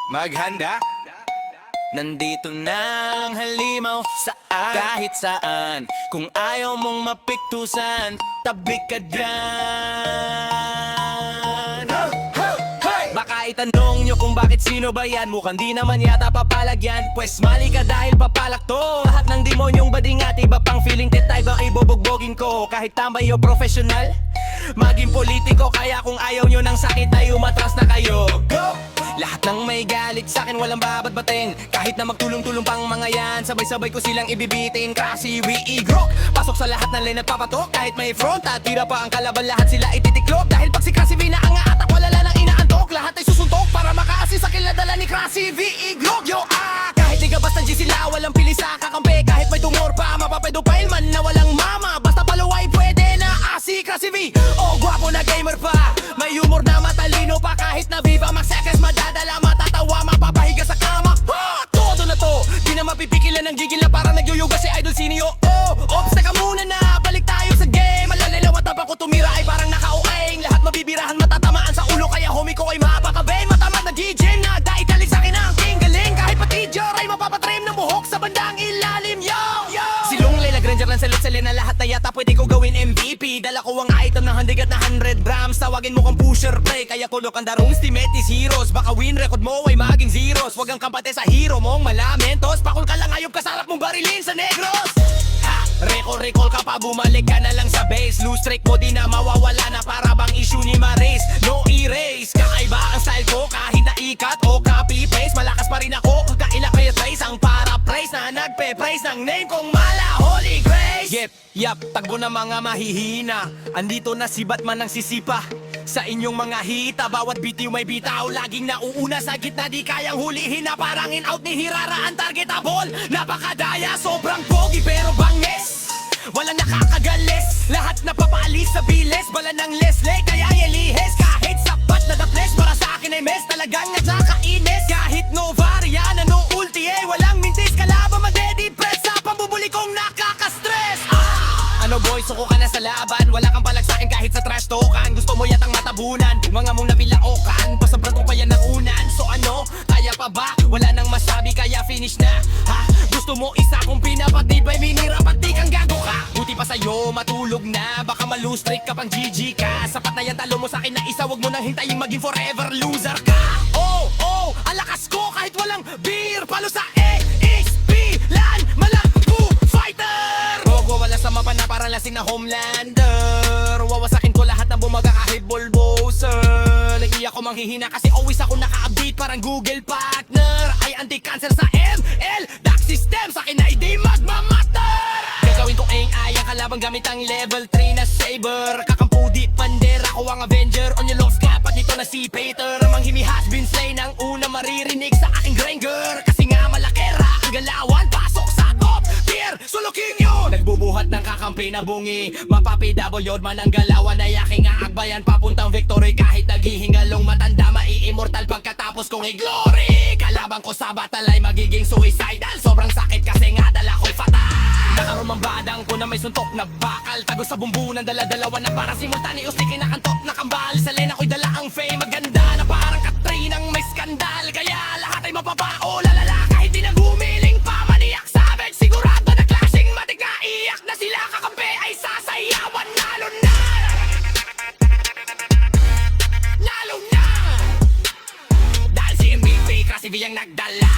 Maghanda. Nandito na ang halimaw saan kahit saan. Kung ayaw mong mapiktusan, tabi ka dyan. Baka itanong nyo kung bakit sino ba yan. Mukhang di naman yata papalagyan. Pwes mali ka dahil papalak to. Lahat ng demonyong bading at iba pang feeling titay ba ibubugbogin ko. Kahit tambay o professional, maging politiko. Kaya kung ayaw nyo ng sakit ay umatras na kayo. Go! Lahat ng may galit sa'kin walang babatbatin. Kahit na magtulong-tulong pang mga yan, sabay-sabay ko silang ibibitin. Kasi we igro, pasok sa lahat ng lane at papatok. Kahit may front at tira pa ang kalaban, lahat sila ititiklop. Dahil pag si Krasi V na ang atak, wala lang inaantok. Lahat ay susuntok para makaasi sa kiladala ni Krasi V igro. Yo kahit liga basta G sila, walang pili sa kakampi. Kahit may tumor pa, mapapedophile man na walang mama. Basta paluway pwede na si Krasi V. Gwapo na gamer pa, may humor na matalino pa. Kahit na Viva Max Seconds, madadala, matatawa, mapapahiga sa kama. Todo na to, di na mapipigilan ng gigil na parang nagyuyuga si Idol Sinio. Ops, teka muna na, balik tayo sa game. Malalilaw at tapang ko tumira ay parang naka-oeng. Lahat mabibirahan, matatamaan sa ulo, kaya homie ko ay mapakabay. Matamad na DJ na, dahil galing sa'kin ang king galing. Kahit pati Jor ay mapapatrim ng buhok sa bandang ilalim. Yo! Silong Layla Granger ng salit-sali na lahat na yata pwede ko gawin MVP. Dala ko ang item ng handig at na 100 grams. Tawagin mo kang pusher play, kaya kulok ang darong Stimetis Heroes. Baka win record mo ay maging zeros. Huwag ang kampate sa hero mong malamentos. Pakul ka lang ayop ka sarap mong barilin sa negros. Recall ka pa, bumalik ka na lang sa base. Loose streak mo di na mawawala na para bang issue ni Maris. No erase, kakaiba ang style ko kahit na ikat o copy-paste. Malakas pa rin ako, kaila kaya trace ang para-praise na nagpe-praise ng name kong Mala Holy Grace. Yep, tagbo na mga mahihina. Andito na si Batman ng sisipa sa inyong mga hita. Bawat bitiw may bitaw, laging nauuna sa gitna. Di kayang hulihin na parang in-out ni Hirara ang targetable. Napakadaya, sobrang pogi pero bangis. Walang nakakagalis, lahat napapaalis sa bilis. Bala ng Leslie, kaya yelihes. Kahit sapat na the flesh, para sa akin ay mess. Talagang nagsakainis. Kahit no variana, no ulti, walang mintis. Kalaban madedipress sa pambubuli kong nakaka-stress. Ano boy, suko ka na sa laban. Wala kang palag sa'kin kahit sa trash talkan. Gusto mo yatang matabunan, mga mong napilaokan. Basta branto pa yan ng unan. So ano, kaya pa ba? Wala nang masabi kaya finish na. Gusto mo isa kong pinapatibay, minira pati kang gago ka. Buti pa sa'yo, matulog na. Baka malustrik ka pang GG ka. Sapat na yan talo mo sa'kin na isa. Wag mo nang hintayin maging forever loser ka. Ang lakas ko kahit walang beer. Palo sa EXP, lan, malakbo, fighter. Wala sa mapa na parang lasing na Homelander. Wawasakin ko lahat na bumaga kahit bulldozer. Nag-iyak ko manghihina kasi always ako naka-update parang Google partner. Ay anti-cancer sa ML Dark system, sa'kin na hindi magmamatter. Gagawin ko ay ang kalaban gamit ang level 3 na saber. Kakampu di pander, ako ang Avenger. On your lost cap, at dito na si Peter. Manghimi has been slain, ang una maririnig sa aking Granger. Kasi nga malakera ang galawan, pasok sa top tier, suluking yun. Nagbubuhat ng kakampi na bungi, mapapidabolyod man ang galawan na yaking aagbayan papuntang victory. Kahit naghihingalong matanda, mai-immortal pagkatapos kong i-glory. Kalabang ko sa battle ay magiging suicidal. Sobrang sakit kasi nga dala ko'y fatal. Nakarumang badang ko na may suntok na bakal. Tago sa bumbunan, dala-dalawa na para simultaneous. Di kinakantok na kambal. Sa lena ko'y dala ang fame. Maganda na parang Katrinang may skandal. Kaya lahat ay mapapao, lalala. Kahit di na gumiling pa, maniyak savage. Sigurado na klaseng matig na iyak na sila. Kakampi ay sasayawan. Nalo na, nalo na. Dahil si MVP kasi biyang nagdala.